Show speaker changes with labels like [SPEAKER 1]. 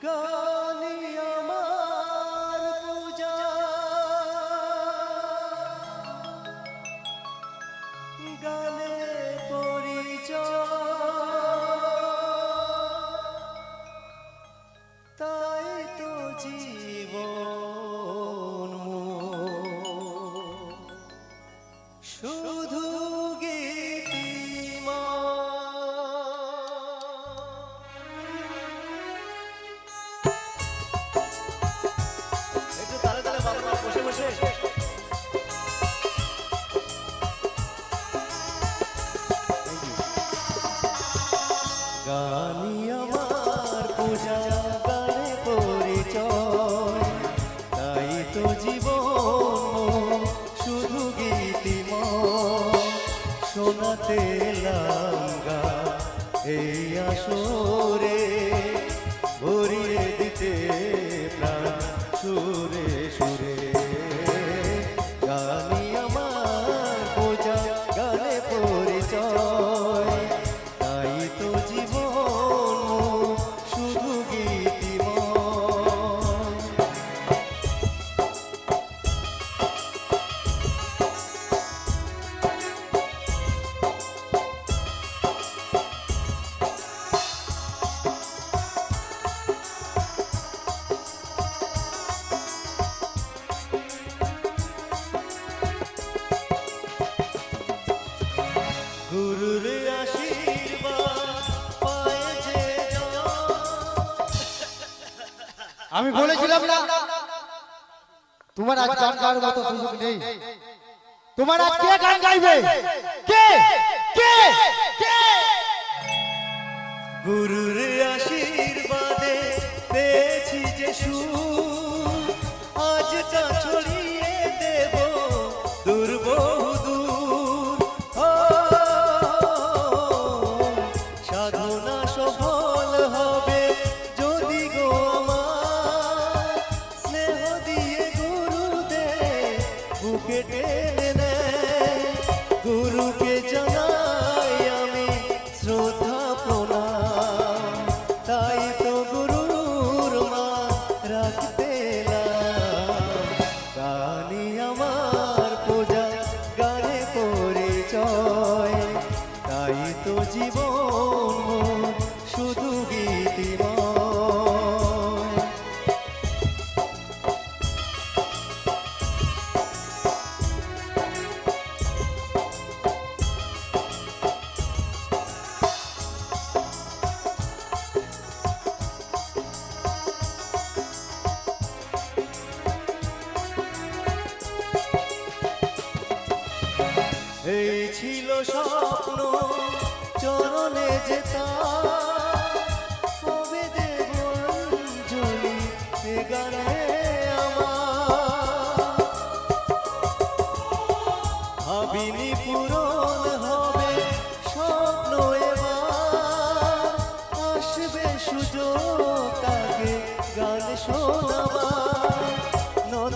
[SPEAKER 1] গানি আমার পূজা গানে পরিচয় তাই তো জীবন শুধু গীতিমা। একটু তালে তালে বাবা বসে বসে গানি আমার পূজা গানে পরিচয় তাই তো জীবন শুধু গীতিময় শোনাতে লাঙ্গা এই আসরে ভরিয়ে দিতে প্রাণ সুরে সুরে। গানি আমার পূজা গানে পরিচয় তাই তো জীবন শুধু গীতিময়। গুরুর আশীর্বাদ পায় যে
[SPEAKER 2] আমি বলেছিলাম না তোমার আজ গান গাওয়ার মতো সুযোগ নেই। তোমার আজ কে গান গাইবে? কে কে কে?
[SPEAKER 1] গুরুর আশীর্বাদে পেয়েছি যে সুর আজ তা ছড়িয়ে দেব দূর বহু দূর। ও সাধনা সফল হবে যদি গো আমার স্নেহ দিয়ে গুরুদেব বুকে টেনে নেয়। গুরুকে জানাই আমি শ্রদ্ধা প্রণাম তাই তো গুরুর মা রাখতে গানি আমার পূজা গানে পরিচয় তাই তো জীবন শুধু গীতিময়। এই ছিল স্বপ্ন চরণে যেতা কবে দেব অঞ্জলি এ গানে আমার। ভাবিনি পূরণ হবে স্বপ্ন এবার আসবে সুযোগ তাকে গান শোনাবার নত